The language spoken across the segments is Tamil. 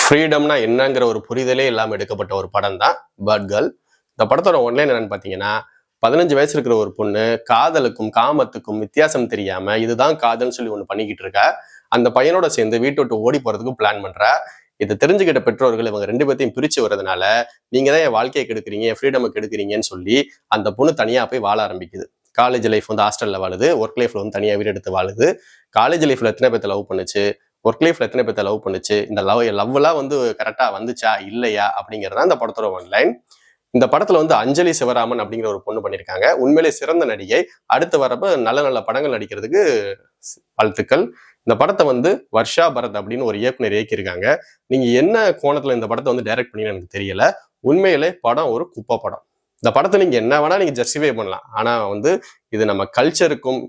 ஃப்ரீடம்னா என்னங்கிற ஒரு புரிதலே இல்லாமல் எடுக்கப்பட்ட ஒரு படம் தான் பேட் கேர்ள். இந்த படத்தோட ஒன்லைன் என்னன்னு பார்த்தீங்கன்னா, 15 வயசு இருக்கிற ஒரு பொண்ணு காதலுக்கும் காமத்துக்கும் வித்தியாசம் தெரியாம இதுதான் காதல்னு சொல்லி ஒன்று பண்ணிக்கிட்டு இருக்கா. அந்த பையனோட சேர்ந்து வீட்டை விட்டு ஓடி போறதுக்கு பிளான் பண்றா. இதை தெரிஞ்சுக்கிட்ட பெற்றோர்கள் இவங்க ரெண்டு பேர்த்தையும் பிரிச்சு வர்றதுனால, நீங்க தான் என் வாழ்க்கையை கெடுக்குறீங்க, என் ஃப்ரீடமை கெடுக்குறீங்கன்னு சொல்லி அந்த பொண்ணு தனியா போய் வாழ ஆரம்பிக்குது. காலேஜ் லைஃப் வந்து ஹாஸ்டல்ல வாழுது, ஒர்க் லைஃப்ல வந்து தனியா வீடு எடுத்து வாழுது. காலேஜ் லைஃப்ல எத்தனை பேர்த்த லவ் பண்ணுச்சு, ஒர்க் லைஃப்ல எத்தனை பேர்த்த லவ் பண்ணுச்சு, இந்த லவ்லாம் வந்து கரெக்டா வந்துச்சா இல்லையா அப்படிங்கிறதா இந்த படத்தோட ஒன்லைன். இந்த படத்துல வந்து அஞ்சலி சிவராமன் அப்படிங்கிற ஒரு பொண்ணு பண்ணியிருக்காங்க. உண்மையிலே சிறந்த நடிகை. அடுத்து வரப்ப நல்ல நல்ல படங்கள் நடிக்கிறதுக்கு வாழ்த்துக்கள். இந்த படத்தை வந்து வர்ஷா பரத் அப்படின்னு ஒரு இயக்குனர் இயக்கியிருக்காங்க. நீங்க என்ன கோணத்துல இந்த படத்தை வந்து டைரக்ட் பண்ணீங்கன்னு எனக்கு தெரியல. உண்மையிலே படம் ஒரு குப்பை படம். இந்த படத்தை நீங்க என்ன வேணா நீங்க ஜஸ்டிஃபை பண்ணலாம். ஆனா வந்து இது நம்ம கல்ச்சருக்கும்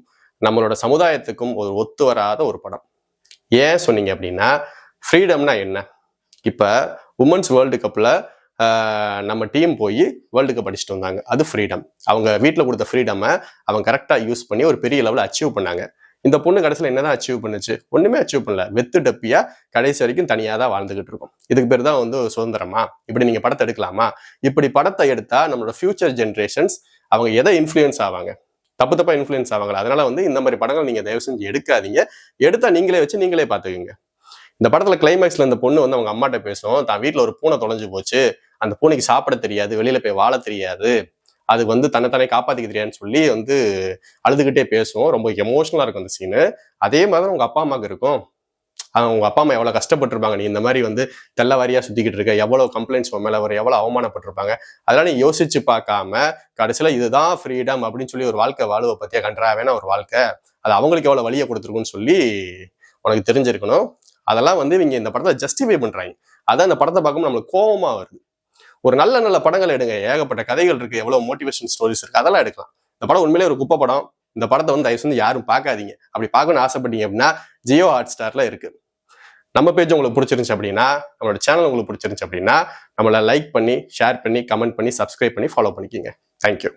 நம்மளோட சமுதாயத்துக்கும் ஒரு ஒத்து வராத ஒரு படம். ஏன் சொன்னீங்க அப்படின்னா, ஃப்ரீடம்னா என்ன? இப்போ உமன்ஸ் வேர்ல்டு கப்பில் நம்ம டீம் போய் வேர்ல்டு கப் அடிச்சுட்டு வந்தாங்க. அது ஃப்ரீடம். அவங்க வீட்டில் கொடுத்த ஃப்ரீடமை அவங்க கரெக்டாக யூஸ் பண்ணி ஒரு பெரிய லெவலில் அச்சீவ் பண்ணாங்க. இந்த பொண்ணு கடைசியில் என்னதான் அச்சீவ் பண்ணுச்சு? ஒன்றுமே அச்சீவ் பண்ணல. வெத்து டப்பியா கடைசி வரைக்கும் தனியாக தான் வாழ்ந்துகிட்டு இருக்கும். இதுக்கு பேர் தான் வந்து சுதந்திரமா? இப்படி நீங்கள் படத்தை எடுக்கலாமா? இப்படி படத்தை எடுத்தா நம்மளோட ஃபியூச்சர் ஜென்ரேஷன்ஸ் அவங்க எதை இன்ஃப்ளூயன்ஸ் ஆவாங்க? தப்பா இன்ஃப்ளூயன்ஸ் ஆவாங்களா? அதனால வந்து இந்த மாதிரி படங்கள் நீங்க தயவு செஞ்சு எடுக்காதீங்க. எடுத்தா நீங்களே வச்சு நீங்களே பாத்துக்கோங்க. இந்த படத்துல கிளைமேக்ஸ்ல இந்த பொண்ணு வந்து அவங்க அம்மாட்ட பேசும், தான் வீட்டுல ஒரு பூனை தொலைஞ்சு போச்சு, அந்த பூனைக்கு சாப்பிட தெரியாது, வெளியில போய் வாழ தெரியாது, அது வந்து தன்னைத்தானே காப்பாத்திக்க தெரியாதுன்னு சொல்லி வந்து அழுதுகிட்டே பேசும். ரொம்ப எமோஷனலா இருக்கும் அந்த சீனு. அதே மாதிரி உங்க அப்பா அம்மாவுக்கு இருக்கும். உங்க அப்பா அம்மா எவ்வளவு கஷ்டப்பட்டிருப்பாங்க, நீ இந்த மாதிரி வந்து தெல்லவாரியா சுத்திக்கிட்டு இருக்க, எவ்வளவு கம்ப்ளைண்ட்ஸ் மேல வரும், எவ்வளவு அவமானப்பட்டிருப்பாங்க. அதெல்லாம் நீ யோசிச்சு பார்க்காம கடைசியில இதுதான் ஃப்ரீடம் அப்படின்னு சொல்லி ஒரு வாழ்க்கை வாழுவ பத்தியா கன்றாவேனா ஒரு வாழ்க்கை, அது அவங்களுக்கு எவ்வளவு வழியை கொடுத்துருக்குன்னு சொல்லி உனக்கு தெரிஞ்சிருக்கணும். அதெல்லாம் வந்து நீங்க இந்த படத்தை ஜஸ்டிஃபை பண்றாங்க. அதான் இந்த படத்தை பார்க்கும்போது நம்மளுக்கு கோபமா வருது. ஒரு நல்ல நல்ல படங்கள் எடுங்க. ஏகப்பட்ட கதைகள் இருக்கு, எவ்வளவு மோட்டிவேஷன் ஸ்டோரிஸ் இருக்கு, அதெல்லாம் எடுக்கலாம். இந்த படம் உண்மையிலே ஒரு குப்பை படம். இந்த படத்தை வந்து தயவு செஞ்சு யாரும் பார்க்காதீங்க. அப்படி பார்க்கணும்னு ஆசைப்பட்டீங்க அப்படின்னா ஜியோ ஹாட் ஸ்டார்ல இருக்கு. நம்ம பேஜ் உங்களுக்கு பிடிச்சிருந்துச்சு அப்படின்னா, நம்மளோட சேனல் உங்களுக்கு பிடிச்சிருந்துச்சு அப்படின்னா, நம்மளை லைக் பண்ணி, ஷேர் பண்ணி, கமெண்ட் பண்ணி, சப்ஸ்கிரைப் பண்ணி ஃபாலோ பண்ணிக்கோங்க. தேங்க்யூ.